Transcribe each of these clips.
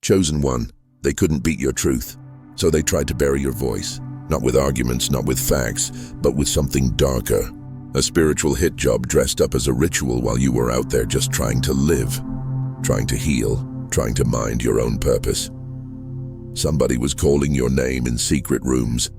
Chosen one, they couldn't beat your truth. So they tried to bury your voice. Not with arguments, not with facts, but with something darker. A spiritual hit job dressed up as a ritual while you were out there just trying to live, trying to heal, trying to mind your own purpose. Somebody was calling your name in secret rooms,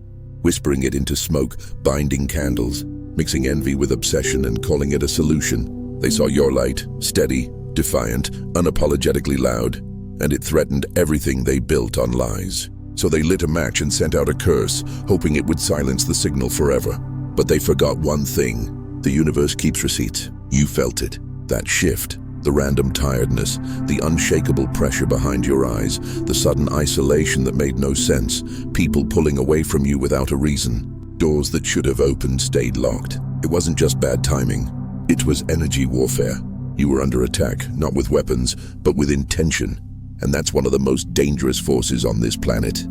whispering it into smoke, binding candles, mixing envy with obsession and calling it a solution. They saw your light, steady, defiant, unapologetically loud, and it threatened everything they built on lies. So they lit a match and sent out a curse, hoping it would silence the signal forever. But they forgot one thing. The universe keeps receipts. You felt it. That shift, the random tiredness, the unshakable pressure behind your eyes, the sudden isolation that made no sense, people pulling away from you without a reason. Doors that should have opened stayed locked. It wasn't just bad timing. It was energy warfare. You were under attack, not with weapons, but with intention. And that's one of the most dangerous forces on this planet.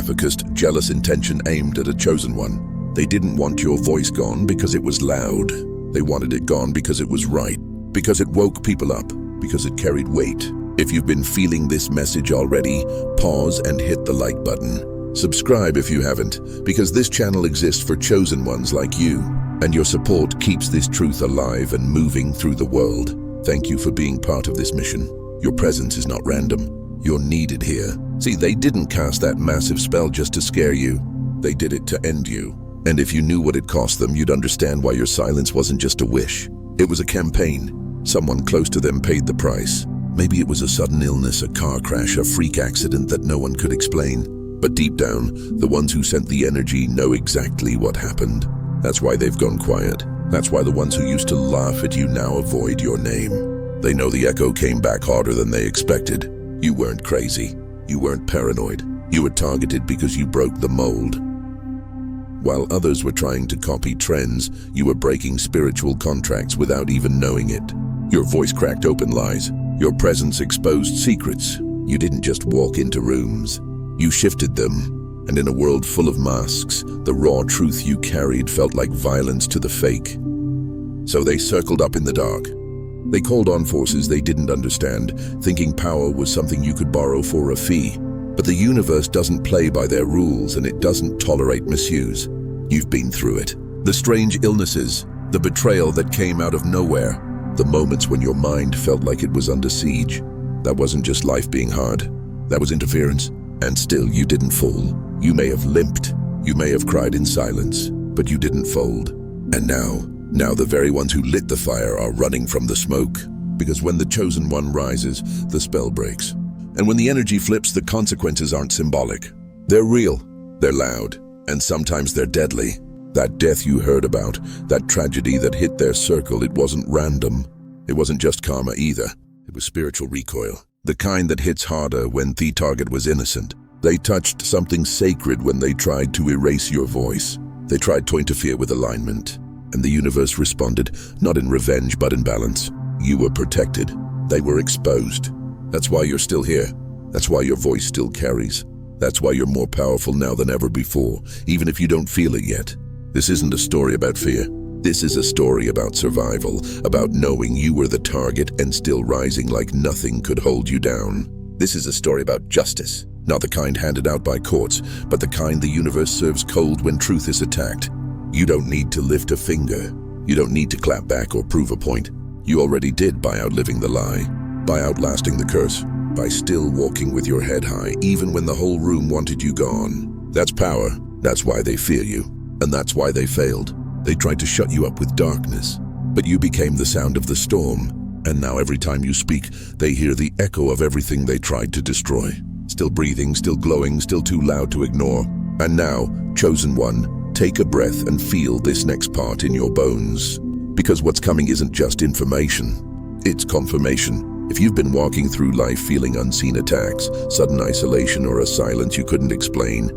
Focused, jealous intention aimed at a chosen one. They didn't want your voice gone because it was loud. They wanted it gone because it was right, because it woke people up, because it carried weight. If you've been feeling this message already, pause and hit the like button. Subscribe if you haven't, because this channel exists for chosen ones like you, and your support keeps this truth alive and moving through the world. Thank you for being part of this mission. Your presence is not random. You're needed here. See, they didn't cast that massive spell just to scare you. They did it to end you. And if you knew what it cost them, you'd understand why your silence wasn't just a wish. It was a campaign. Someone close to them paid the price. Maybe it was a sudden illness, a car crash, a freak accident that no one could explain. But deep down, the ones who sent the energy know exactly what happened. That's why they've gone quiet. That's why the ones who used to laugh at you now avoid your name. They know the echo came back harder than they expected. You weren't crazy. You weren't paranoid. You were targeted because you broke the mold. While others were trying to copy trends, you were breaking spiritual contracts without even knowing it. Your voice cracked open lies. Your presence exposed secrets. You didn't just walk into rooms. You shifted them. And in a world full of masks, the raw truth you carried felt like violence to the fake. So they circled up in the dark. They called on forces they didn't understand, thinking power was something you could borrow for a fee. But the universe doesn't play by their rules, and it doesn't tolerate misuse. You've been through it. The strange illnesses, the betrayal that came out of nowhere, the moments when your mind felt like it was under siege. That wasn't just life being hard. That was interference. And still, you didn't fall. You may have limped. You may have cried in silence, but you didn't fold. And now the very ones who lit the fire are running from the smoke. Because when the chosen one rises, the spell breaks. And when the energy flips, the consequences aren't symbolic. They're real, they're loud, and sometimes they're deadly. That death you heard about, that tragedy that hit their circle, it wasn't random. It wasn't just karma either. It was spiritual recoil. The kind that hits harder when the target was innocent. They touched something sacred when they tried to erase your voice. They tried to interfere with alignment. And the universe responded, not in revenge, but in balance. You were protected. They were exposed. That's why you're still here. That's why your voice still carries. That's why you're more powerful now than ever before, even if you don't feel it yet. This isn't a story about fear. This is a story about survival, about knowing you were the target and still rising like nothing could hold you down. This is a story about justice, not the kind handed out by courts, but the kind the universe serves cold when truth is attacked. You don't need to lift a finger. You don't need to clap back or prove a point. You already did by outliving the lie, by outlasting the curse, by still walking with your head high, even when the whole room wanted you gone. That's power. That's why they fear you. And that's why they failed. They tried to shut you up with darkness. But you became the sound of the storm. And now every time you speak, they hear the echo of everything they tried to destroy. Still breathing, still glowing, still too loud to ignore. And now, chosen one, take a breath and feel this next part in your bones. Because what's coming isn't just information, it's confirmation. If you've been walking through life feeling unseen attacks, sudden isolation, or a silence you couldn't explain,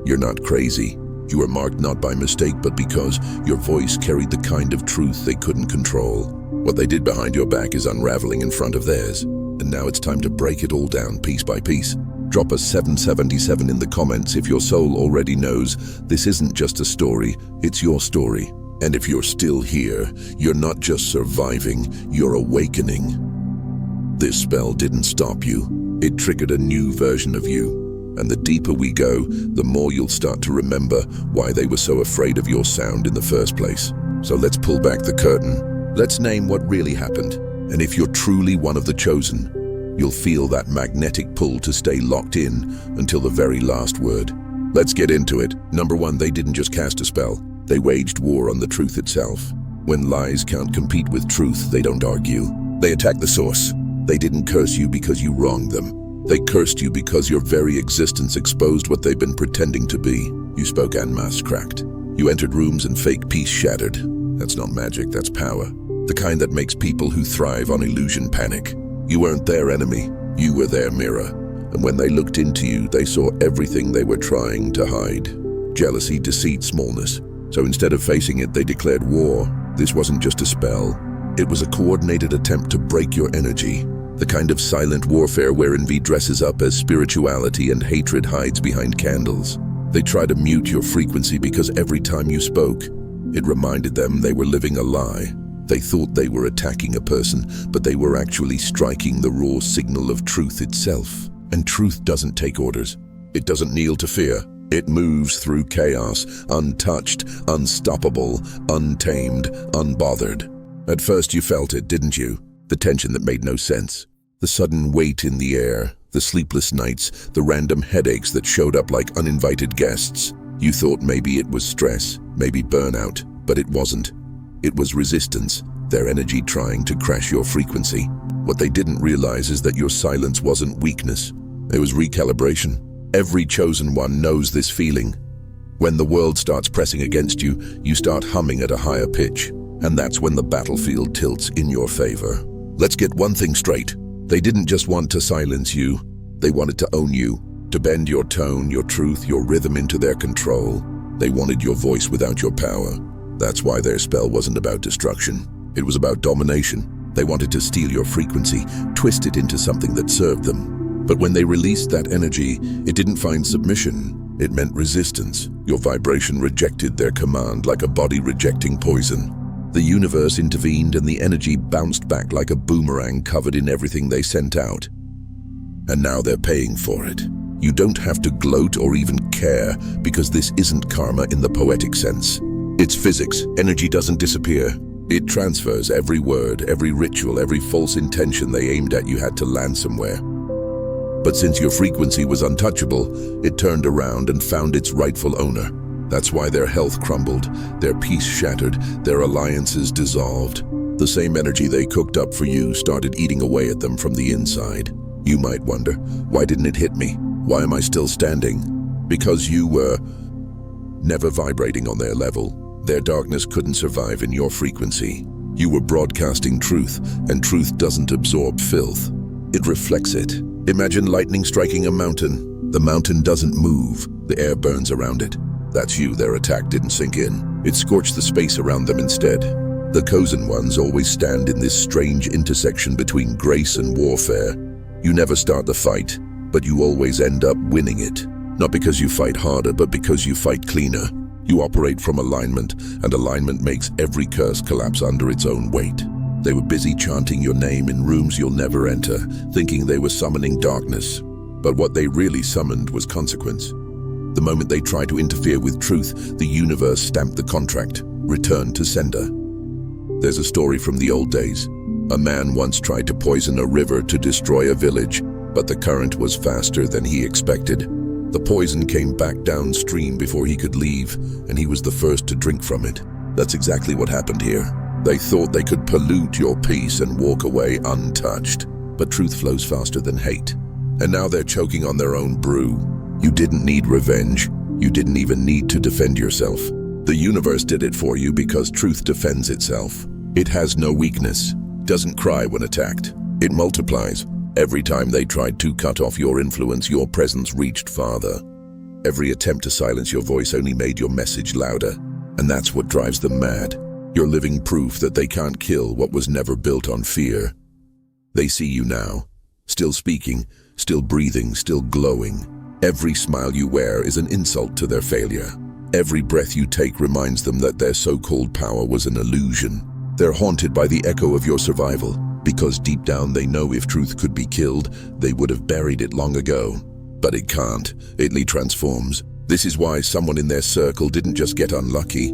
you're not crazy. You were marked not by mistake, but because your voice carried the kind of truth they couldn't control. What they did behind your back is unraveling in front of theirs. And now it's time to break it all down piece by piece. Drop a 777 in the comments if your soul already knows this isn't just a story, it's your story. And if you're still here, you're not just surviving, you're awakening. This spell didn't stop you. It triggered a new version of you. And the deeper we go, the more you'll start to remember why they were so afraid of your sound in the first place. So let's pull back the curtain. Let's name what really happened. And if you're truly one of the chosen, you'll feel that magnetic pull to stay locked in until the very last word. Let's get into it. Number one, they didn't just cast a spell. They waged war on the truth itself. When lies can't compete with truth, they don't argue. They attack the source. They didn't curse you because you wronged them. They cursed you because your very existence exposed what they've been pretending to be. You spoke en masse cracked. You entered rooms and fake peace shattered. That's not magic, that's power. The kind that makes people who thrive on illusion panic. You weren't their enemy, you were their mirror. And when they looked into you, they saw everything they were trying to hide. Jealousy, deceit, smallness. So instead of facing it, they declared war. This wasn't just a spell. It was a coordinated attempt to break your energy. The kind of silent warfare where envy dresses up as spirituality and hatred hides behind candles. They tried to mute your frequency because every time you spoke, it reminded them they were living a lie. They thought they were attacking a person, but they were actually striking the raw signal of truth itself. And truth doesn't take orders. It doesn't kneel to fear. It moves through chaos, untouched, unstoppable, untamed, unbothered. At first you felt it, didn't you? The tension that made no sense. The sudden weight in the air, the sleepless nights, the random headaches that showed up like uninvited guests. You thought maybe it was stress, maybe burnout, but it wasn't. It was resistance, their energy trying to crash your frequency. What they didn't realize is that your silence wasn't weakness. It was recalibration. Every chosen one knows this feeling. When the world starts pressing against you, you start humming at a higher pitch. And that's when the battlefield tilts in your favor. Let's get one thing straight. They didn't just want to silence you. They wanted to own you, to bend your tone, your truth, your rhythm into their control. They wanted your voice without your power. That's why their spell wasn't about destruction. It was about domination. They wanted to steal your frequency, twist it into something that served them. But when they released that energy, it didn't find submission. It meant resistance. Your vibration rejected their command like a body rejecting poison. The universe intervened and the energy bounced back like a boomerang covered in everything they sent out. And now they're paying for it. You don't have to gloat or even care because this isn't karma in the poetic sense. It's physics. Energy doesn't disappear. It transfers. Every word, every ritual, every false intention they aimed at you had to land somewhere. But since your frequency was untouchable, it turned around and found its rightful owner. That's why their health crumbled, their peace shattered, their alliances dissolved. The same energy they cooked up for you started eating away at them from the inside. You might wonder, why didn't it hit me? Why am I still standing? Because you were never vibrating on their level. Their darkness couldn't survive in your frequency. You were broadcasting truth, and truth doesn't absorb filth. It reflects it. Imagine lightning striking a mountain. The mountain doesn't move. The air burns around it. That's you. Their attack didn't sink in. It scorched the space around them instead. The chosen ones always stand in this strange intersection between grace and warfare. You never start the fight, but you always end up winning it. Not because you fight harder, but because you fight cleaner. You operate from alignment, and alignment makes every curse collapse under its own weight. They were busy chanting your name in rooms you'll never enter, thinking they were summoning darkness. But what they really summoned was consequence. The moment they tried to interfere with truth, the universe stamped the contract, returned to sender. There's a story from the old days. A man once tried to poison a river to destroy a village, but the current was faster than he expected. The poison came back downstream before he could leave, and he was the first to drink from it. That's exactly what happened here. They thought they could pollute your peace and walk away untouched. But truth flows faster than hate. And now they're choking on their own brew. You didn't need revenge. You didn't even need to defend yourself. The universe did it for you because truth defends itself. It has no weakness, doesn't cry when attacked. It multiplies. Every time they tried to cut off your influence, your presence reached farther. Every attempt to silence your voice only made your message louder. And that's what drives them mad. You're living proof that they can't kill what was never built on fear. They see you now, still speaking, still breathing, still glowing. Every smile you wear is an insult to their failure. Every breath you take reminds them that their so-called power was an illusion. They're haunted by the echo of your survival. because deep down they know if truth could be killed, they would have buried it long ago. But it can't. It only transforms. This is why someone in their circle didn't just get unlucky.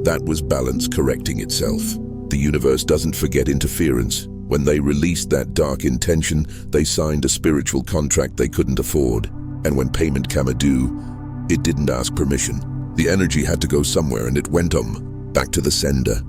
That was balance correcting itself. The universe doesn't forget interference. When they released that dark intention, they signed a spiritual contract they couldn't afford. And when payment came due, it didn't ask permission. The energy had to go somewhere, and it went back to the sender,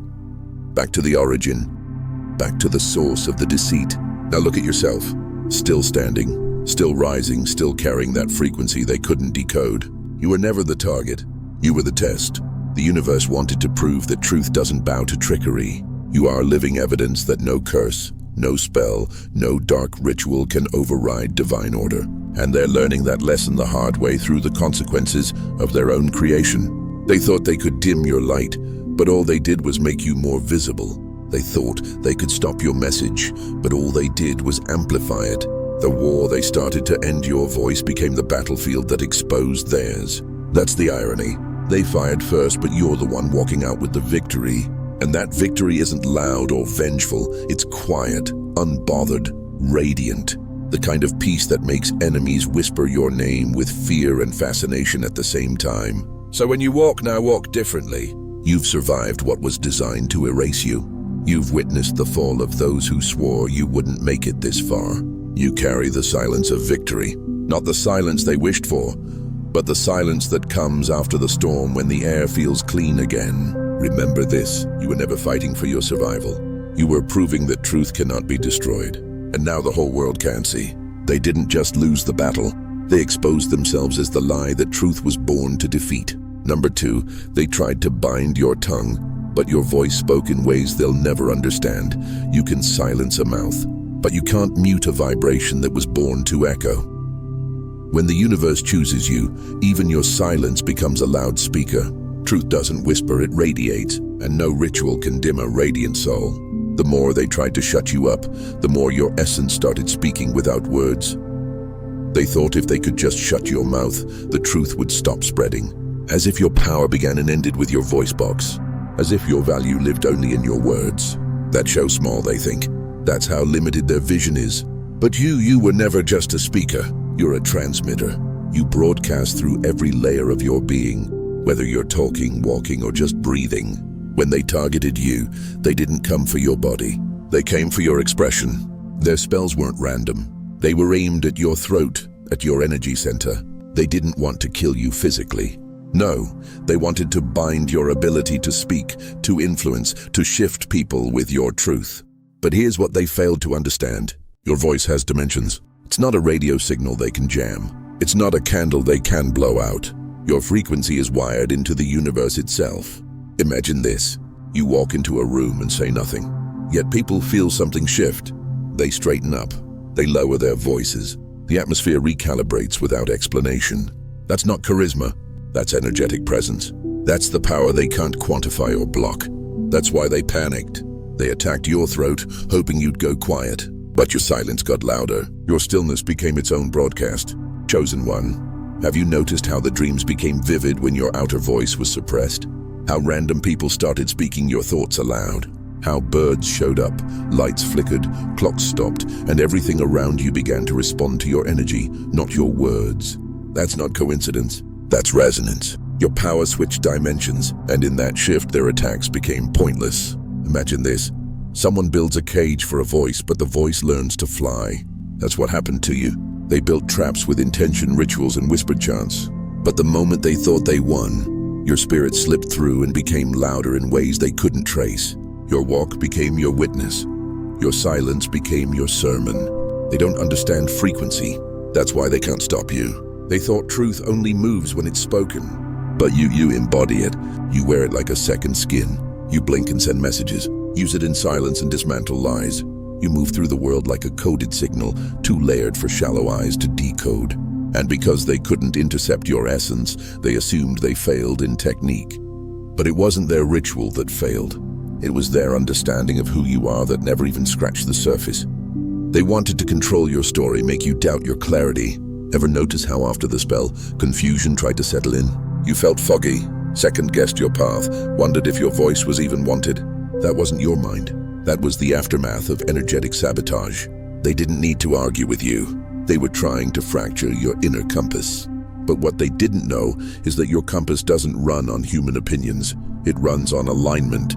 back to the origin, back to the source of the deceit. Now look at yourself, still standing, still rising, still carrying that frequency they couldn't decode. You were never the target, you were the test. The universe wanted to prove that truth doesn't bow to trickery. You are living evidence that no curse, no spell, no dark ritual can override divine order. And they're learning that lesson the hard way through the consequences of their own creation. They thought they could dim your light, but all they did was make you more visible. They thought they could stop your message, but all they did was amplify it. The war they started to end your voice became the battlefield that exposed theirs. That's the irony. They fired first, but you're the one walking out with the victory. And that victory isn't loud or vengeful. It's quiet, unbothered, radiant. The kind of peace that makes enemies whisper your name with fear and fascination at the same time. So when you walk now, walk differently. You've survived what was designed to erase you. You've witnessed the fall of those who swore you wouldn't make it this far. You carry the silence of victory. Not the silence they wished for, but the silence that comes after the storm when the air feels clean again. Remember this, you were never fighting for your survival. You were proving that truth cannot be destroyed. And now the whole world can see. They didn't just lose the battle, they exposed themselves as the lie that truth was born to defeat. Number 2, they tried to bind your tongue, but your voice spoke in ways they'll never understand. You can silence a mouth, but you can't mute a vibration that was born to echo. When the universe chooses you, even your silence becomes a loudspeaker. Truth doesn't whisper, it radiates, and no ritual can dim a radiant soul. The more they tried to shut you up, the more your essence started speaking without words. They thought if they could just shut your mouth, the truth would stop spreading. As if your power began and ended with your voice box. As if your value lived only in your words. That shows small, they think. That's how limited their vision is. But you were never just a speaker. You're a transmitter. You broadcast through every layer of your being, whether you're talking, walking, or just breathing. When they targeted you, they didn't come for your body. They came for your expression. Their spells weren't random. They were aimed at your throat, at your energy center. They didn't want to kill you physically. No, they wanted to bind your ability to speak, to influence, to shift people with your truth. But here's what they failed to understand. Your voice has dimensions. It's not a radio signal they can jam. It's not a candle they can blow out. Your frequency is wired into the universe itself. Imagine this. You walk into a room and say nothing. Yet people feel something shift. They straighten up. They lower their voices. The atmosphere recalibrates without explanation. That's not charisma. That's energetic presence. That's the power they can't quantify or block. That's why they panicked. They attacked your throat, hoping you'd go quiet. But your silence got louder. Your stillness became its own broadcast. Chosen one. Have you noticed how the dreams became vivid when your outer voice was suppressed? How random people started speaking your thoughts aloud. How birds showed up, lights flickered, clocks stopped, and everything around you began to respond to your energy, not your words. That's not coincidence. That's resonance. Your power switched dimensions, and in that shift, their attacks became pointless. Imagine this. Someone builds a cage for a voice, but the voice learns to fly. That's what happened to you. They built traps with intention, rituals, and whispered chants. But the moment they thought they won, your spirit slipped through and became louder in ways they couldn't trace. Your walk became your witness. Your silence became your sermon. They don't understand frequency. That's why they can't stop you. They thought truth only moves when it's spoken. But you embody it. You wear it like a second skin. You blink and send messages. Use it in silence and dismantle lies. You move through the world like a coded signal, too layered for shallow eyes to decode. And because they couldn't intercept your essence, they assumed they failed in technique. But it wasn't their ritual that failed. It was their understanding of who you are that never even scratched the surface. They wanted to control your story, make you doubt your clarity. Ever notice how after the spell, confusion tried to settle in? You felt foggy, second-guessed your path, wondered if your voice was even wanted. That wasn't your mind. That was the aftermath of energetic sabotage. They didn't need to argue with you. They were trying to fracture your inner compass. But what they didn't know is that your compass doesn't run on human opinions. It runs on alignment.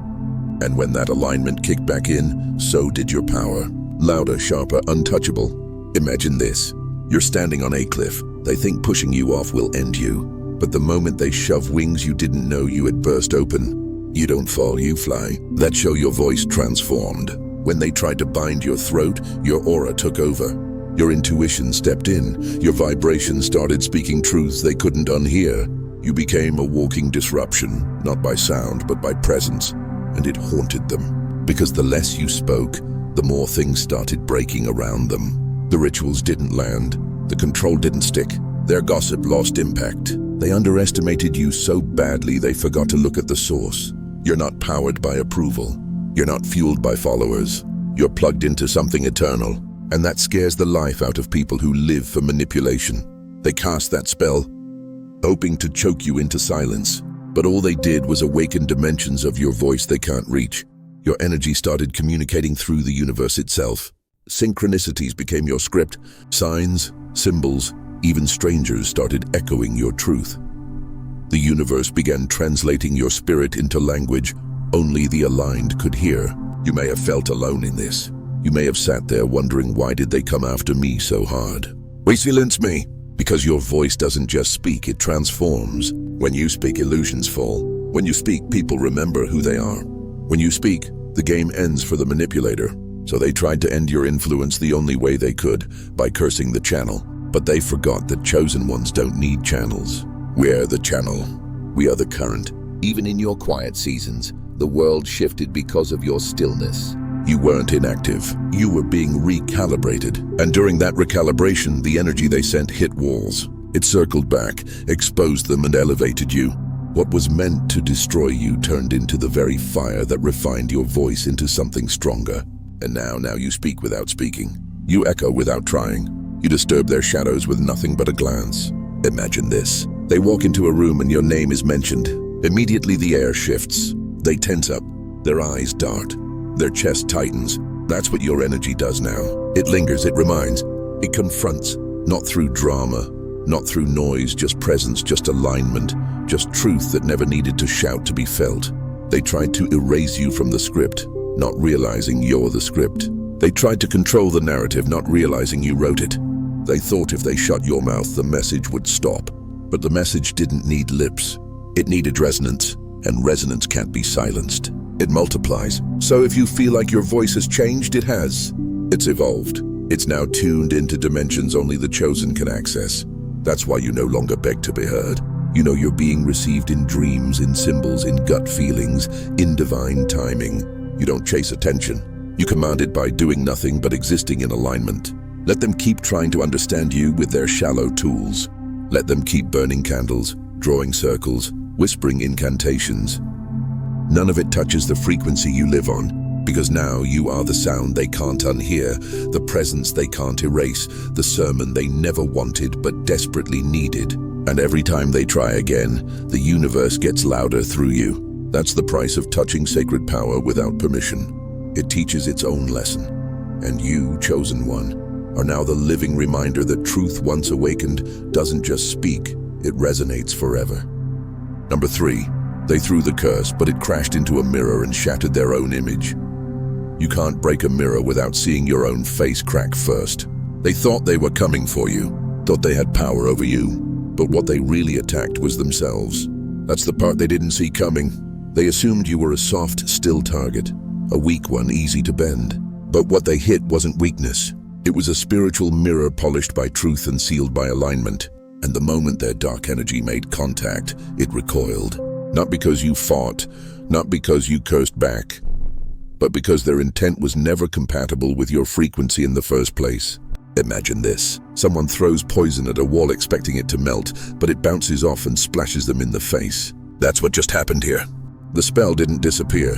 And when that alignment kicked back in, so did your power. Louder, sharper, untouchable. Imagine this. You're standing on a cliff. They think pushing you off will end you. But the moment they shove wings you didn't know you had burst open. You don't fall, you fly. That show your voice transformed. When they tried to bind your throat, your aura took over. Your intuition stepped in. Your vibration started speaking truths they couldn't unhear. You became a walking disruption, not by sound, but by presence. And it haunted them. Because the less you spoke, the more things started breaking around them. The rituals didn't land. The control didn't stick. Their gossip lost impact. They underestimated you so badly they forgot to look at the source. You're not powered by approval. You're not fueled by followers. You're plugged into something eternal. And that scares the life out of people who live for manipulation. They cast that spell, hoping to choke you into silence. But all they did was awaken dimensions of your voice they can't reach. Your energy started communicating through the universe itself. Synchronicities became your script. Signs, symbols, even strangers started echoing your truth. The universe began translating your spirit into language only the aligned could hear. You may have felt alone in this. You may have sat there wondering, why did they come after me so hard? Why silence me? Because your voice doesn't just speak, it transforms. When you speak, illusions fall. When you speak, people remember who they are. When you speak, the game ends for the manipulator. So they tried to end your influence the only way they could, by cursing the channel. But they forgot that chosen ones don't need channels. We're the channel. We are the current. Even in your quiet seasons, the world shifted because of your stillness. You weren't inactive. You were being recalibrated. And during that recalibration, the energy they sent hit walls. It circled back, exposed them, and elevated you. What was meant to destroy you turned into the very fire that refined your voice into something stronger. And now you speak without speaking. You echo without trying. You disturb their shadows with nothing but a glance. Imagine this. They walk into a room and your name is mentioned. Immediately the air shifts. They tense up. Their eyes dart. Their chest tightens. That's what your energy does now. It lingers, it reminds, it confronts. Not through drama, not through noise, just presence, just alignment, just truth that never needed to shout to be felt. They tried to erase you from the script, not realizing you're the script. They tried to control the narrative, not realizing you wrote it. They thought if they shut your mouth, the message would stop. But the message didn't need lips. It needed resonance, and resonance can't be silenced. It multiplies. So if you feel like your voice has changed, it has. It's evolved. It's now tuned into dimensions only the chosen can access. That's why you no longer beg to be heard. You know you're being received in dreams, in symbols, in gut feelings, in divine timing. You don't chase attention. You command it by doing nothing but existing in alignment. Let them keep trying to understand you with their shallow tools. Let them keep burning candles, drawing circles, whispering incantations. None of it touches the frequency you live on, because now you are the sound they can't unhear, the presence they can't erase, the sermon they never wanted but desperately needed. And every time they try again, the universe gets louder through you. That's the price of touching sacred power without permission. It teaches its own lesson. And you, chosen one, are now the living reminder that truth once awakened doesn't just speak, it resonates forever. Number 3, they threw the curse, but it crashed into a mirror and shattered their own image. You can't break a mirror without seeing your own face crack first. They thought they were coming for you, thought they had power over you, but what they really attacked was themselves. That's the part they didn't see coming. They assumed you were a soft, still target, a weak one, easy to bend. But what they hit wasn't weakness. It was a spiritual mirror polished by truth and sealed by alignment. And the moment their dark energy made contact, it recoiled. Not because you fought, not because you cursed back, but because their intent was never compatible with your frequency in the first place. Imagine this. Someone throws poison at a wall expecting it to melt, but it bounces off and splashes them in the face. That's what just happened here. The spell didn't disappear.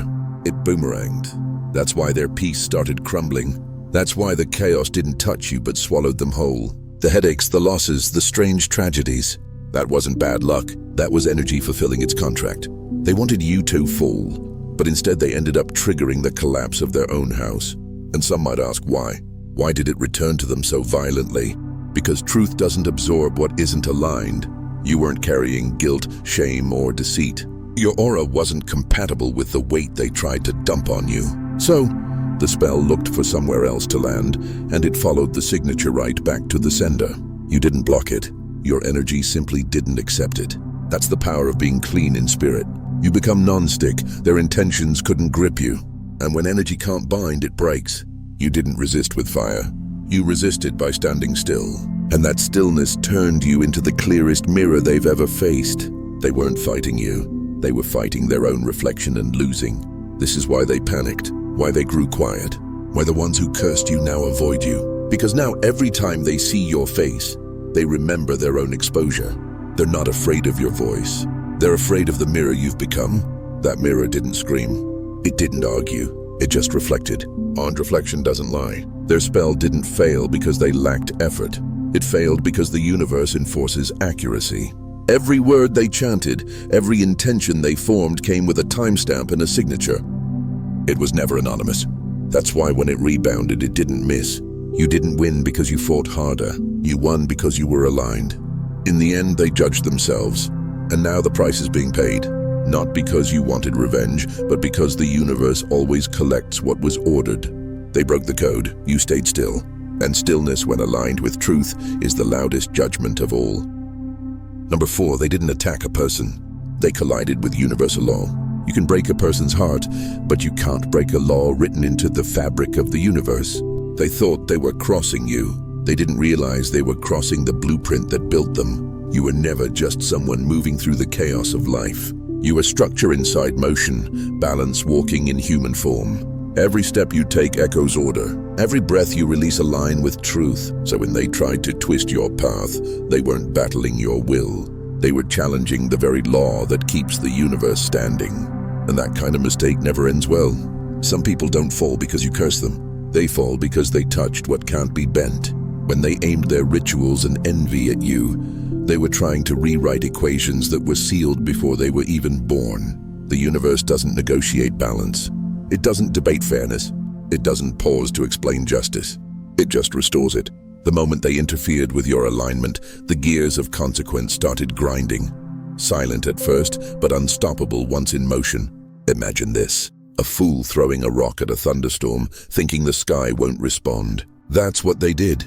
It boomeranged. That's why their peace started crumbling. That's why the chaos didn't touch you but swallowed them whole. The headaches, the losses, the strange tragedies. That wasn't bad luck. That was energy fulfilling its contract. They wanted you to fall, but instead they ended up triggering the collapse of their own house. And some might ask why. Why did it return to them so violently? Because truth doesn't absorb what isn't aligned. You weren't carrying guilt, shame, or deceit. Your aura wasn't compatible with the weight they tried to dump on you. So, the spell looked for somewhere else to land, and it followed the signature right back to the sender. You didn't block it. Your energy simply didn't accept it. That's the power of being clean in spirit. You become non-stick. Their intentions couldn't grip you. And when energy can't bind, it breaks. You didn't resist with fire. You resisted by standing still. And that stillness turned you into the clearest mirror they've ever faced. They weren't fighting you. They were fighting their own reflection and losing. This is why they panicked, why they grew quiet, why the ones who cursed you now avoid you. Because now every time they see your face, they remember their own exposure. They're not afraid of your voice. They're afraid of the mirror you've become. That mirror didn't scream. It didn't argue. It just reflected. And reflection doesn't lie. Their spell didn't fail because they lacked effort. It failed because the universe enforces accuracy. Every word they chanted, every intention they formed came with a timestamp and a signature. It was never anonymous. That's why when it rebounded, it didn't miss. You didn't win because you fought harder. You won because you were aligned. In the end, they judged themselves. And now the price is being paid. Not because you wanted revenge, but because the universe always collects what was ordered. They broke the code. You stayed still. And stillness, when aligned with truth, is the loudest judgment of all. Number 4, they didn't attack a person. They collided with universal law. You can break a person's heart, but you can't break a law written into the fabric of the universe. They thought they were crossing you. They didn't realize they were crossing the blueprint that built them. You were never just someone moving through the chaos of life. You were structure inside motion, balance walking in human form. Every step you take echoes order. Every breath you release align with truth. So when they tried to twist your path, they weren't battling your will. They were challenging the very law that keeps the universe standing. And that kind of mistake never ends well. Some people don't fall because you curse them. They fall because they touched what can't be bent. When they aimed their rituals and envy at you, they were trying to rewrite equations that were sealed before they were even born. The universe doesn't negotiate balance. It doesn't debate fairness. It doesn't pause to explain justice. It just restores it. The moment they interfered with your alignment, the gears of consequence started grinding. Silent at first, but unstoppable once in motion. Imagine this: a fool throwing a rock at a thunderstorm, thinking the sky won't respond. That's what they did.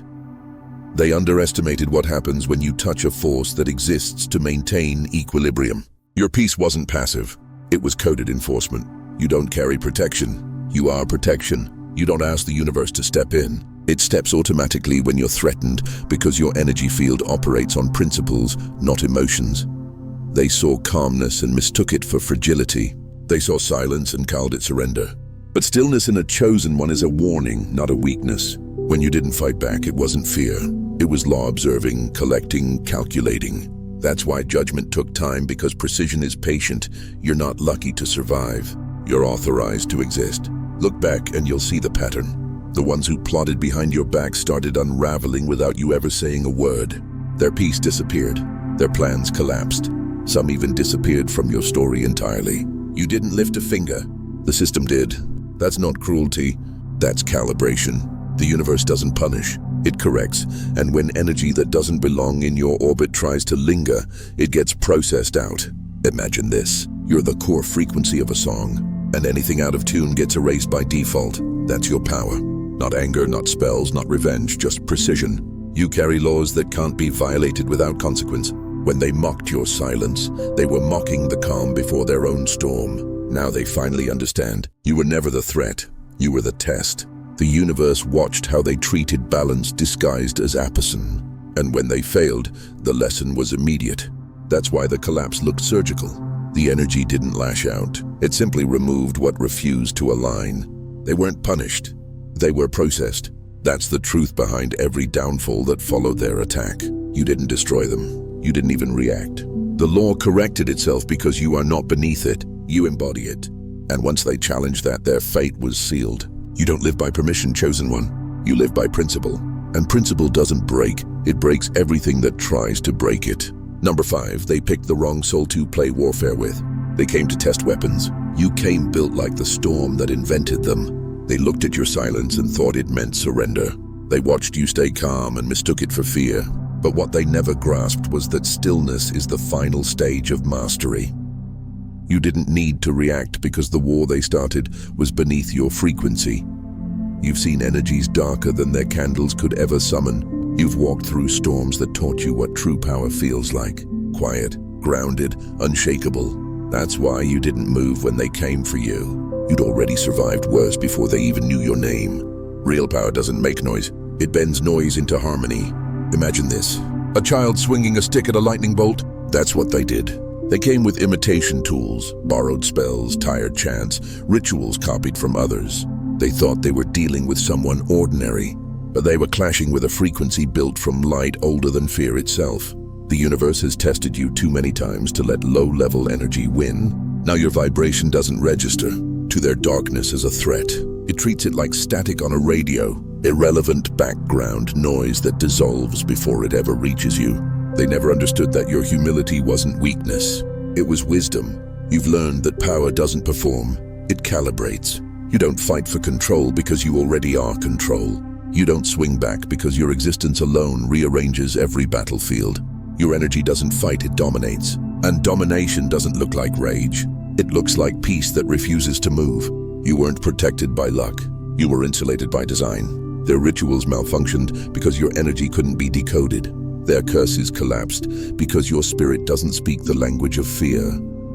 They underestimated what happens when you touch a force that exists to maintain equilibrium. Your peace wasn't passive. It was coded enforcement. You don't carry protection. You are protection. You don't ask the universe to step in. It steps automatically when you're threatened because your energy field operates on principles, not emotions. They saw calmness and mistook it for fragility. They saw silence and called it surrender. But stillness in a chosen one is a warning, not a weakness. When you didn't fight back, it wasn't fear. It was law observing, collecting, calculating. That's why judgment took time, because precision is patient. You're not lucky to survive. You're authorized to exist. Look back and you'll see the pattern. The ones who plotted behind your back started unraveling without you ever saying a word. Their peace disappeared. Their plans collapsed. Some even disappeared from your story entirely. You didn't lift a finger. The system did. That's not cruelty. That's calibration. The universe doesn't punish. It corrects. And when energy that doesn't belong in your orbit tries to linger, it gets processed out. Imagine this. You're the core frequency of a song. And anything out of tune gets erased by default. That's your power. Not anger, not spells, not revenge, just precision. You carry laws that can't be violated without consequence. When they mocked your silence, they were mocking the calm before their own storm. Now they finally understand. You were never the threat. You were the test. The universe watched how they treated balance disguised as apathy. And when they failed, the lesson was immediate. That's why the collapse looked surgical. The energy didn't lash out. It simply removed what refused to align. They weren't punished. They were processed. That's the truth behind every downfall that followed their attack. You didn't destroy them. You didn't even react. The law corrected itself because you are not beneath it. You embody it. And once they challenged that, their fate was sealed. You don't live by permission, chosen one. You live by principle. And principle doesn't break. It breaks everything that tries to break it. Number 5, they picked the wrong soul to play warfare with. They came to test weapons. You came built like the storm that invented them. They looked at your silence and thought it meant surrender. They watched you stay calm and mistook it for fear. But what they never grasped was that stillness is the final stage of mastery. You didn't need to react because the war they started was beneath your frequency. You've seen energies darker than their candles could ever summon. You've walked through storms that taught you what true power feels like. Quiet, grounded, unshakable. That's why you didn't move when they came for you. You'd already survived worse before they even knew your name. Real power doesn't make noise. It bends noise into harmony. Imagine this. A child swinging a stick at a lightning bolt. That's what they did. They came with imitation tools, borrowed spells, tired chants, rituals copied from others. They thought they were dealing with someone ordinary, but they were clashing with a frequency built from light older than fear itself. The universe has tested you too many times to let low-level energy win. Now your vibration doesn't register to their darkness as a threat. It treats it like static on a radio, irrelevant background noise that dissolves before it ever reaches you. They never understood that your humility wasn't weakness. It was wisdom. You've learned that power doesn't perform, it calibrates. You don't fight for control because you already are control. You don't swing back because your existence alone rearranges every battlefield. Your energy doesn't fight, it dominates. And domination doesn't look like rage. It looks like peace that refuses to move. You weren't protected by luck. You were insulated by design. Their rituals malfunctioned because your energy couldn't be decoded. Their curses collapsed because your spirit doesn't speak the language of fear.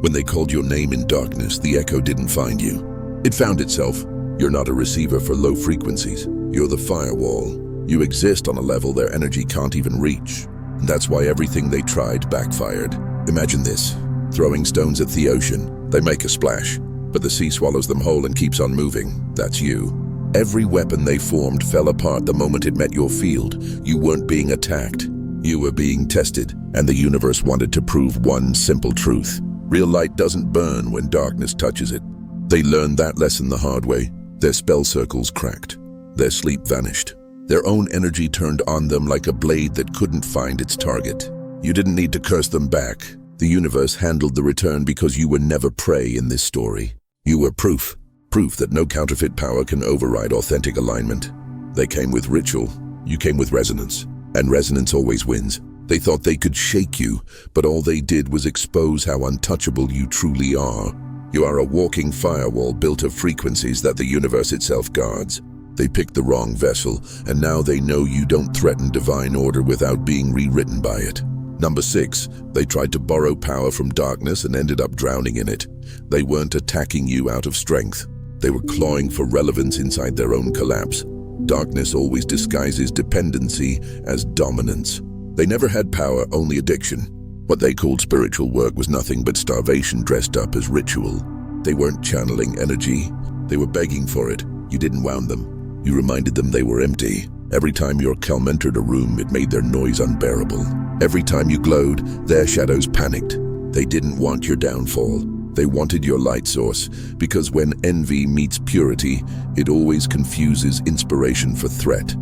When they called your name in darkness, the echo didn't find you. It found itself. You're not a receiver for low frequencies. You're the firewall. You exist on a level their energy can't even reach. And that's why everything they tried backfired. Imagine this. Throwing stones at the ocean. They make a splash, but the sea swallows them whole and keeps on moving. That's you. Every weapon they formed fell apart the moment it met your field. You weren't being attacked. You were being tested, and the universe wanted to prove one simple truth. Real light doesn't burn when darkness touches it. They learned that lesson the hard way. Their spell circles cracked. Their sleep vanished. Their own energy turned on them like a blade that couldn't find its target. You didn't need to curse them back. The universe handled the return because you were never prey in this story. You were proof that no counterfeit power can override authentic alignment. They came with ritual. You came with resonance. And resonance always wins. They thought they could shake you, but all they did was expose how untouchable you truly are. You are a walking firewall built of frequencies that the universe itself guards. They picked the wrong vessel, and now they know you don't threaten divine order without being rewritten by it. Number 6, they tried to borrow power from darkness and ended up drowning in it. They weren't attacking you out of strength. They were clawing for relevance inside their own collapse. Darkness always disguises dependency as dominance. They never had power, only addiction. What they called spiritual work was nothing but starvation dressed up as ritual. They weren't channeling energy. They were begging for it. You didn't wound them. You reminded them they were empty. Every time your calm entered a room, it made their noise unbearable. Every time you glowed, their shadows panicked. They didn't want your downfall. They wanted your light source, because when envy meets purity, it always confuses inspiration for threat.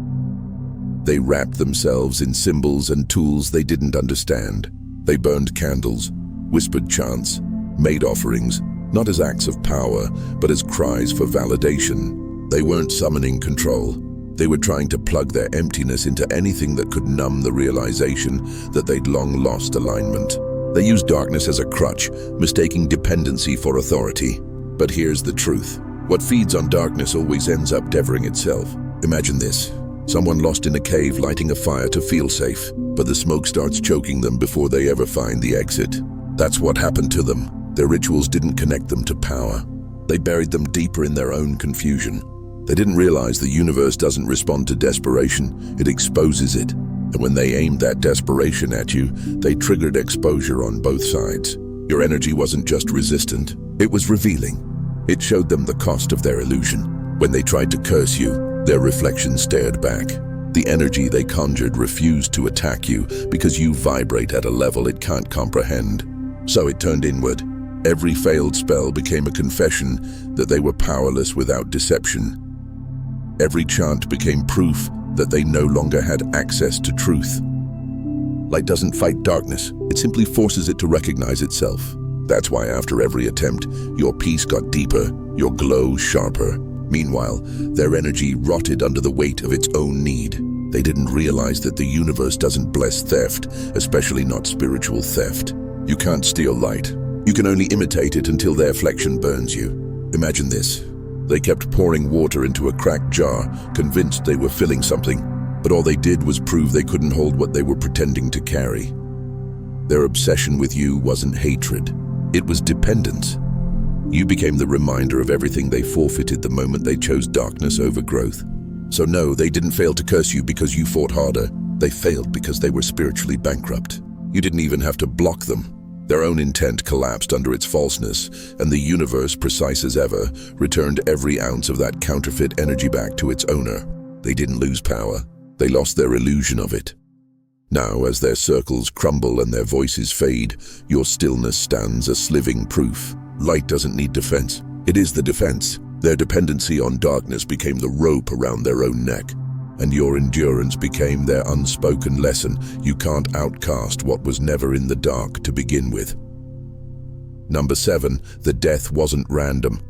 They wrapped themselves in symbols and tools they didn't understand. They burned candles, whispered chants, made offerings, not as acts of power, but as cries for validation. They weren't summoning control. They were trying to plug their emptiness into anything that could numb the realization that they'd long lost alignment. They used darkness as a crutch, mistaking dependency for authority. But here's the truth. What feeds on darkness always ends up devouring itself. Imagine this. Someone lost in a cave lighting a fire to feel safe, but the smoke starts choking them before they ever find the exit. That's what happened to them. Their rituals didn't connect them to power. They buried them deeper in their own confusion. They didn't realize the universe doesn't respond to desperation, it exposes it. And when they aimed that desperation at you, they triggered exposure on both sides. Your energy wasn't just resistant, it was revealing. It showed them the cost of their illusion. When they tried to curse you, their reflection stared back. The energy they conjured refused to attack you because you vibrate at a level it can't comprehend. So it turned inward. Every failed spell became a confession that they were powerless without deception. Every chant became proof that they no longer had access to truth. Light doesn't fight darkness, it simply forces it to recognize itself. That's why after every attempt, your peace got deeper, your glow sharper. Meanwhile, their energy rotted under the weight of its own need. They didn't realize that the universe doesn't bless theft, especially not spiritual theft. You can't steal light. You can only imitate it until their affliction burns you. Imagine this. They kept pouring water into a cracked jar, convinced they were filling something, but all they did was prove they couldn't hold what they were pretending to carry. Their obsession with you wasn't hatred. It was dependence. You became the reminder of everything they forfeited the moment they chose darkness over growth. So no, they didn't fail to curse you because you fought harder. They failed because they were spiritually bankrupt. You didn't even have to block them. Their own intent collapsed under its falseness, and the universe, precise as ever, returned every ounce of that counterfeit energy back to its owner. They didn't lose power. They lost their illusion of it. Now, as their circles crumble and their voices fade, your stillness stands as living proof. Light doesn't need defense. It is the defense. Their dependency on darkness became the rope around their own neck, and your endurance became their unspoken lesson. You can't outcast what was never in the dark to begin with. Number 7, the death wasn't random.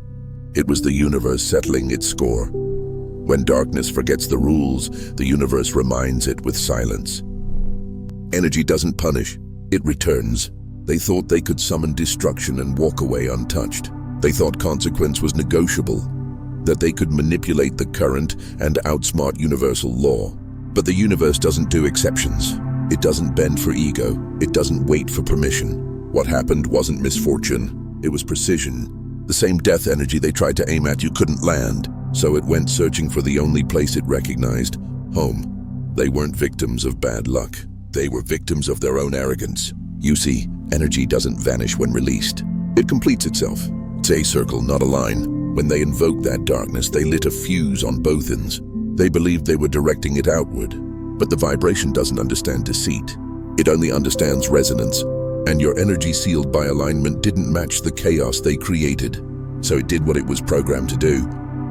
It was the universe settling its score. When darkness forgets the rules, the universe reminds it with silence. Energy doesn't punish, it returns. They thought they could summon destruction and walk away untouched. They thought consequence was negotiable, that they could manipulate the current and outsmart universal law. But the universe doesn't do exceptions. It doesn't bend for ego. It doesn't wait for permission. What happened wasn't misfortune. It was precision. The same death energy they tried to aim at you couldn't land, so it went searching for the only place it recognized, home. They weren't victims of bad luck. They were victims of their own arrogance. You see, energy doesn't vanish when released. It completes itself. It's a circle, not a line. When they invoked that darkness, they lit a fuse on both ends. They believed they were directing it outward. But the vibration doesn't understand deceit. It only understands resonance. And your energy sealed by alignment didn't match the chaos they created. So it did what it was programmed to do.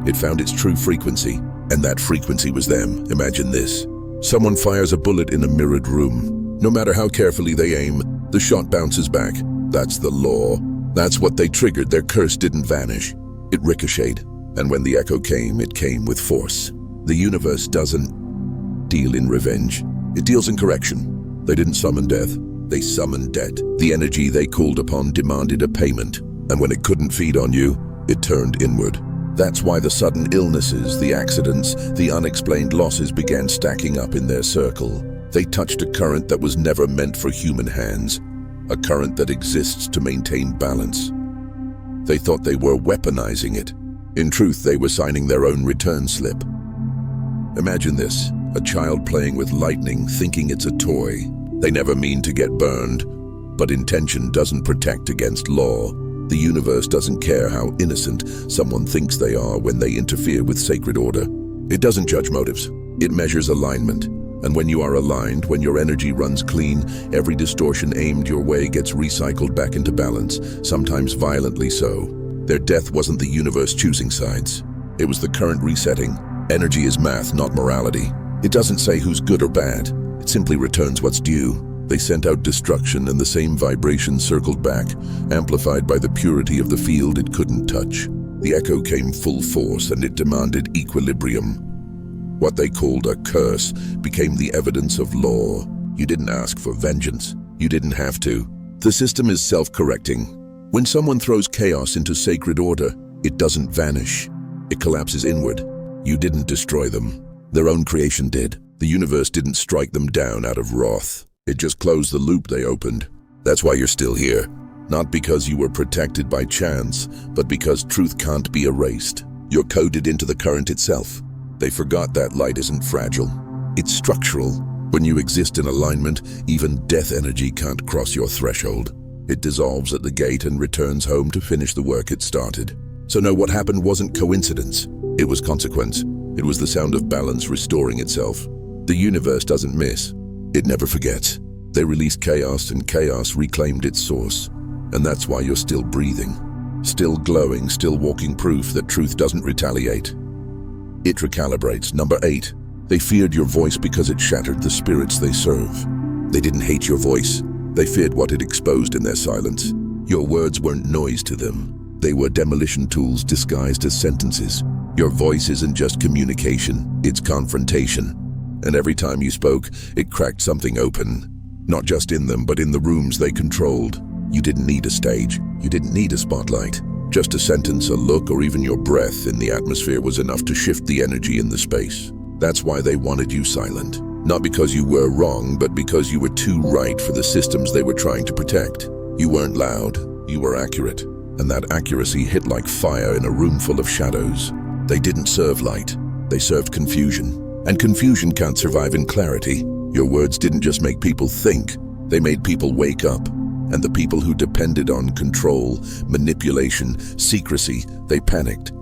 It found its true frequency, and that frequency was them. Imagine this. Someone fires a bullet in a mirrored room. No matter how carefully they aim, the shot bounces back. That's the law. That's what they triggered. Their curse didn't vanish. It ricocheted. And when the echo came, it came with force. The universe doesn't deal in revenge. It deals in correction. They didn't summon death. They summoned debt. The energy they called upon demanded a payment. And when it couldn't feed on you, it turned inward. That's why the sudden illnesses, the accidents, the unexplained losses began stacking up in their circle. They touched a current that was never meant for human hands. A current that exists to maintain balance. They thought they were weaponizing it. In truth, they were signing their own return slip. Imagine this, a child playing with lightning, thinking it's a toy. They never mean to get burned, but intention doesn't protect against law. The universe doesn't care how innocent someone thinks they are when they interfere with sacred order. It doesn't judge motives. It measures alignment. And when you are aligned, when your energy runs clean, every distortion aimed your way gets recycled back into balance, sometimes violently so. Their death wasn't the universe choosing sides. It was the current resetting. Energy is math, not morality. It doesn't say who's good or bad. It simply returns what's due. They sent out destruction, and the same vibration circled back, amplified by the purity of the field it couldn't touch. The echo came full force, and it demanded equilibrium. What they called a curse became the evidence of law. You didn't ask for vengeance. You didn't have to. The system is self-correcting. When someone throws chaos into sacred order, it doesn't vanish. It collapses inward. You didn't destroy them. Their own creation did. The universe didn't strike them down out of wrath. It just closed the loop they opened. That's why you're still here. Not because you were protected by chance, but because truth can't be erased. You're coded into the current itself. They forgot that light isn't fragile. It's structural. When you exist in alignment, even death energy can't cross your threshold. It dissolves at the gate and returns home to finish the work it started. So no, what happened wasn't coincidence. It was consequence. It was the sound of balance restoring itself. The universe doesn't miss. It never forgets. They released chaos, and chaos reclaimed its source. And that's why you're still breathing. Still glowing, still walking proof that truth doesn't retaliate. It recalibrates. Number 8. They feared your voice because it shattered the spirits they serve. They didn't hate your voice. They feared what it exposed in their silence. Your words weren't noise to them. They were demolition tools disguised as sentences. Your voice isn't just communication, it's confrontation. And every time you spoke, it cracked something open. Not just in them, but in the rooms they controlled. You didn't need a stage. You didn't need a spotlight. Just a sentence, a look, or even your breath in the atmosphere was enough to shift the energy in the space. That's why they wanted you silent. Not because you were wrong, but because you were too right for the systems they were trying to protect. You weren't loud, you were accurate. And that accuracy hit like fire in a room full of shadows. They didn't serve light, they served confusion. And confusion can't survive in clarity. Your words didn't just make people think, they made people wake up. And the people who depended on control, manipulation, secrecy, they panicked.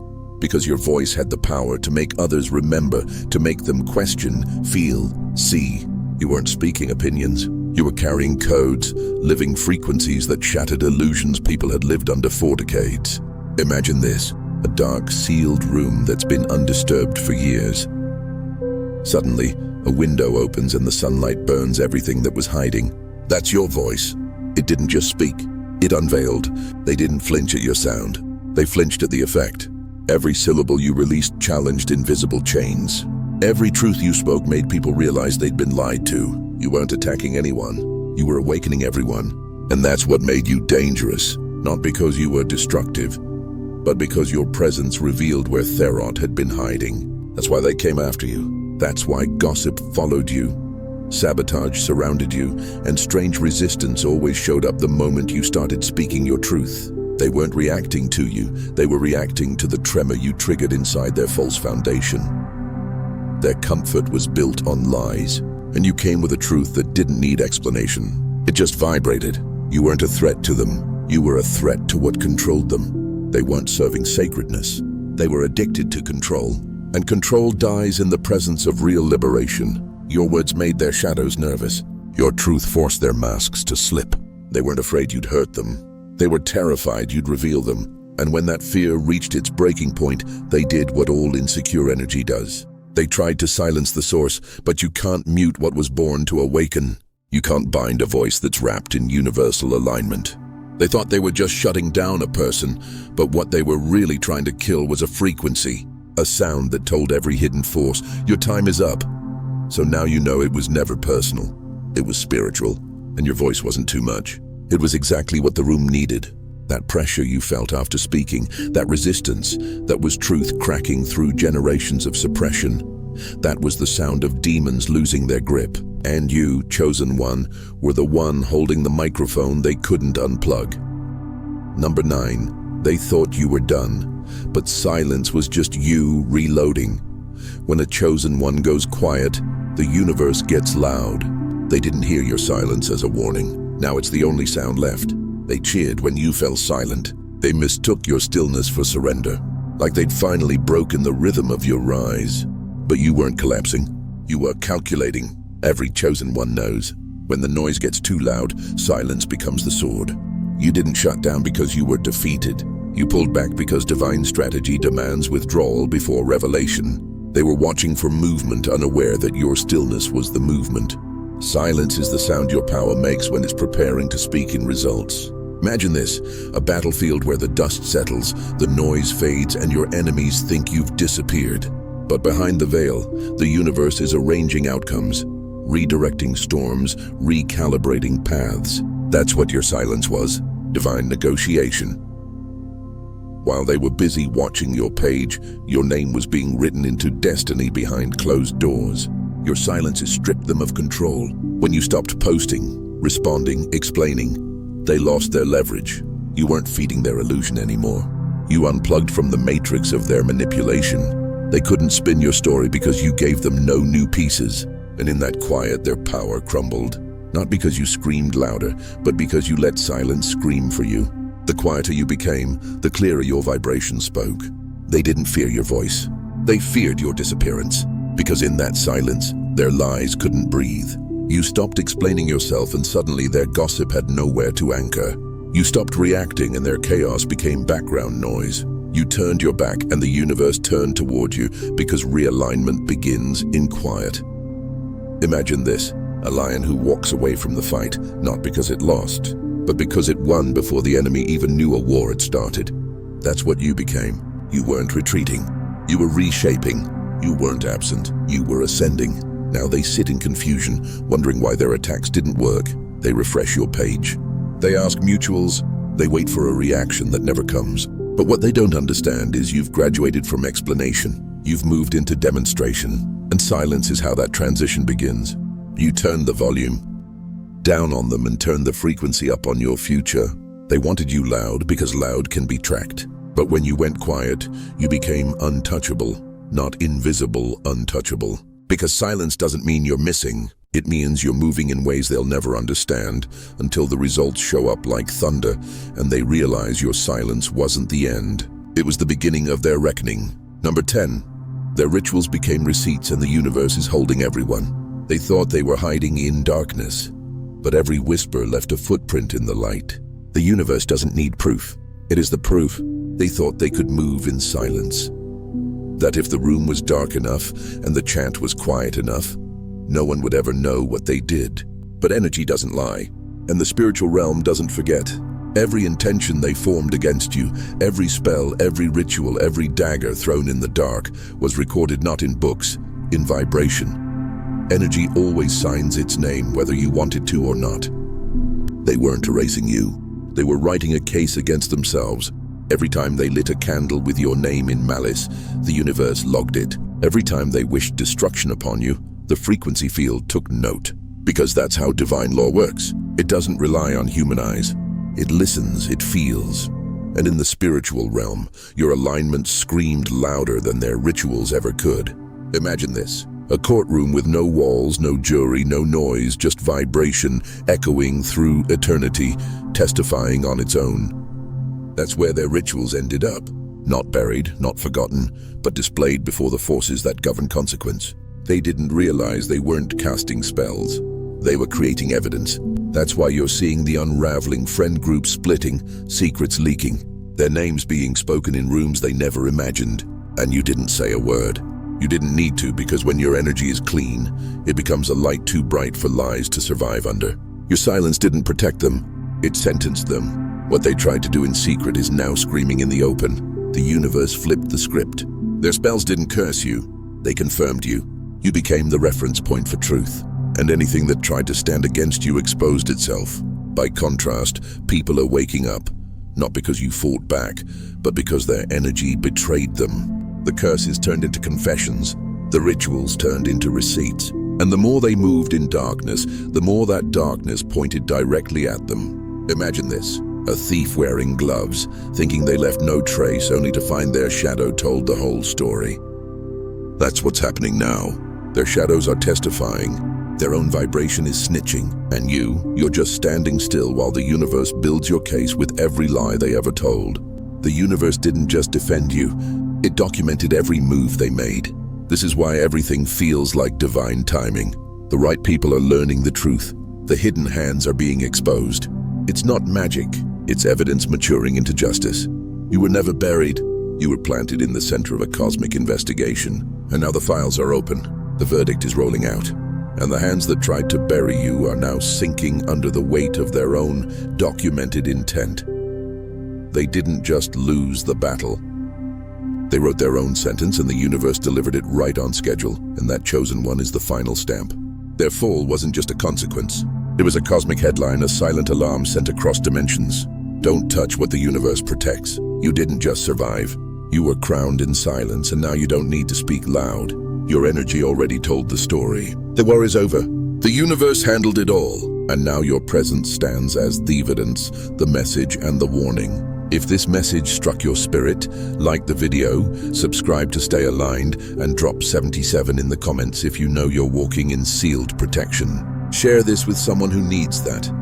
Because your voice had the power to make others remember, to make them question, feel, see. You weren't speaking opinions. You were carrying codes, living frequencies that shattered illusions people had lived under for decades. Imagine this, a dark, sealed room that's been undisturbed for years. Suddenly, a window opens and the sunlight burns everything that was hiding. That's your voice. It didn't just speak, it unveiled. They didn't flinch at your sound. They flinched at the effect. Every syllable you released challenged invisible chains. Every truth you spoke made people realize they'd been lied to. You weren't attacking anyone. You were awakening everyone. And that's what made you dangerous. Not because you were destructive, but because your presence revealed where Therot had been hiding. That's why they came after you. That's why gossip followed you. Sabotage surrounded you, and strange resistance always showed up the moment you started speaking your truth. They weren't reacting to you, they were reacting to the tremor you triggered inside their false foundation. Their comfort was built on lies, and you came with a truth that didn't need explanation. It just vibrated. You weren't a threat to them, you were a threat to what controlled them. They weren't serving sacredness, they were addicted to control. And control dies in the presence of real liberation. Your words made their shadows nervous. Your truth forced their masks to slip. They weren't afraid you'd hurt them. They were terrified you'd reveal them. And when that fear reached its breaking point, they did what all insecure energy does. They tried to silence the source, but you can't mute what was born to awaken. You can't bind a voice that's wrapped in universal alignment. They thought they were just shutting down a person, but what they were really trying to kill was a frequency, a sound that told every hidden force, your time is up. So now you know it was never personal. It was spiritual, and your voice wasn't too much. It was exactly what the room needed. That pressure you felt after speaking, that resistance, that was truth cracking through generations of suppression. That was the sound of demons losing their grip. And you, chosen one, were the one holding the microphone they couldn't unplug. Number 9, they thought you were done, but silence was just you reloading. When a chosen one goes quiet, the universe gets loud. They didn't hear your silence as a warning. Now it's the only sound left. They cheered when you fell silent. They mistook your stillness for surrender, like they'd finally broken the rhythm of your rise. But you weren't collapsing. You were calculating. Every chosen one knows. When the noise gets too loud, silence becomes the sword. You didn't shut down because you were defeated. You pulled back because divine strategy demands withdrawal before revelation. They were watching for movement, unaware that your stillness was the movement. Silence is the sound your power makes when it's preparing to speak in results. Imagine this, a battlefield where the dust settles, the noise fades, and your enemies think you've disappeared. But behind the veil, the universe is arranging outcomes, redirecting storms, recalibrating paths. That's what your silence was, divine negotiation. While they were busy watching your page, your name was being written into destiny behind closed doors. Your silences stripped them of control. When you stopped posting, responding, explaining, they lost their leverage. You weren't feeding their illusion anymore. You unplugged from the matrix of their manipulation. They couldn't spin your story because you gave them no new pieces. And in that quiet, their power crumbled. Not because you screamed louder, but because you let silence scream for you. The quieter you became, the clearer your vibration spoke. They didn't fear your voice. They feared your disappearance. Because in that silence, their lies couldn't breathe. You stopped explaining yourself and suddenly their gossip had nowhere to anchor. You stopped reacting and their chaos became background noise. You turned your back and the universe turned toward you because realignment begins in quiet. Imagine this, a lion who walks away from the fight, not because it lost, but because it won before the enemy even knew a war had started. That's what you became. You weren't retreating. You were reshaping. You weren't absent. You were ascending. Now they sit in confusion, wondering why their attacks didn't work. They refresh your page. They ask mutuals. They wait for a reaction that never comes. But what they don't understand is you've graduated from explanation. You've moved into demonstration. And silence is how that transition begins. You turn the volume down on them and turn the frequency up on your future. They wanted you loud because loud can be tracked. But when you went quiet, you became untouchable, not invisible, untouchable. Because silence doesn't mean you're missing. It means you're moving in ways they'll never understand until the results show up like thunder and they realize your silence wasn't the end. It was the beginning of their reckoning. Number 10. Their rituals became receipts and the universe is holding everyone. They thought they were hiding in darkness, but every whisper left a footprint in the light. The universe doesn't need proof. It is the proof. They thought they could move in silence. That if the room was dark enough and the chant was quiet enough, no one would ever know what they did. But energy doesn't lie, and the spiritual realm doesn't forget. Every intention they formed against you, every spell, every ritual, every dagger thrown in the dark was recorded not in books, in vibration. Energy always signs its name whether you want it to or not. They weren't erasing you. They were writing a case against themselves. Every time they lit a candle with your name in malice, the universe logged it. Every time they wished destruction upon you, the frequency field took note. Because that's how divine law works. It doesn't rely on human eyes. It listens, it feels. And in the spiritual realm, your alignment screamed louder than their rituals ever could. Imagine this. A courtroom with no walls, no jury, no noise, just vibration echoing through eternity, testifying on its own. That's where their rituals ended up. Not buried, not forgotten, but displayed before the forces that govern consequence. They didn't realize they weren't casting spells. They were creating evidence. That's why you're seeing the unraveling, friend groups splitting, secrets leaking, their names being spoken in rooms they never imagined. And you didn't say a word. You didn't need to, because when your energy is clean, it becomes a light too bright for lies to survive under. Your silence didn't protect them. It sentenced them. What they tried to do in secret is now screaming in the open. The universe flipped the script. Their spells didn't curse you. They confirmed you. You became the reference point for truth, and anything that tried to stand against you exposed itself. By contrast, people are waking up, not because you fought back, but because their energy betrayed them. The curses turned into confessions, the rituals turned into receipts, and the more they moved in darkness, the more that darkness pointed directly at them. Imagine this, a thief wearing gloves, thinking they left no trace only to find their shadow told the whole story. That's what's happening now. Their shadows are testifying. Their own vibration is snitching. And you're just standing still while the universe builds your case with every lie they ever told. The universe didn't just defend you. It documented every move they made. This is why everything feels like divine timing. The right people are learning the truth. The hidden hands are being exposed. It's not magic. It's evidence maturing into justice. You were never buried. You were planted in the center of a cosmic investigation. And now the files are open. The verdict is rolling out, and the hands that tried to bury you are now sinking under the weight of their own documented intent. They didn't just lose the battle. They wrote their own sentence, and the universe delivered it right on schedule, and that chosen one is the final stamp. Their fall wasn't just a consequence. It was a cosmic headline, a silent alarm sent across dimensions. Don't touch what the universe protects. You didn't just survive. You were crowned in silence, and now you don't need to speak loud. Your energy already told the story. The war is over. The universe handled it all, and now your presence stands as the evidence, the message, and the warning. If this message struck your spirit, like the video, subscribe to stay aligned, and drop 77 in the comments if you know you're walking in sealed protection. Share this with someone who needs that.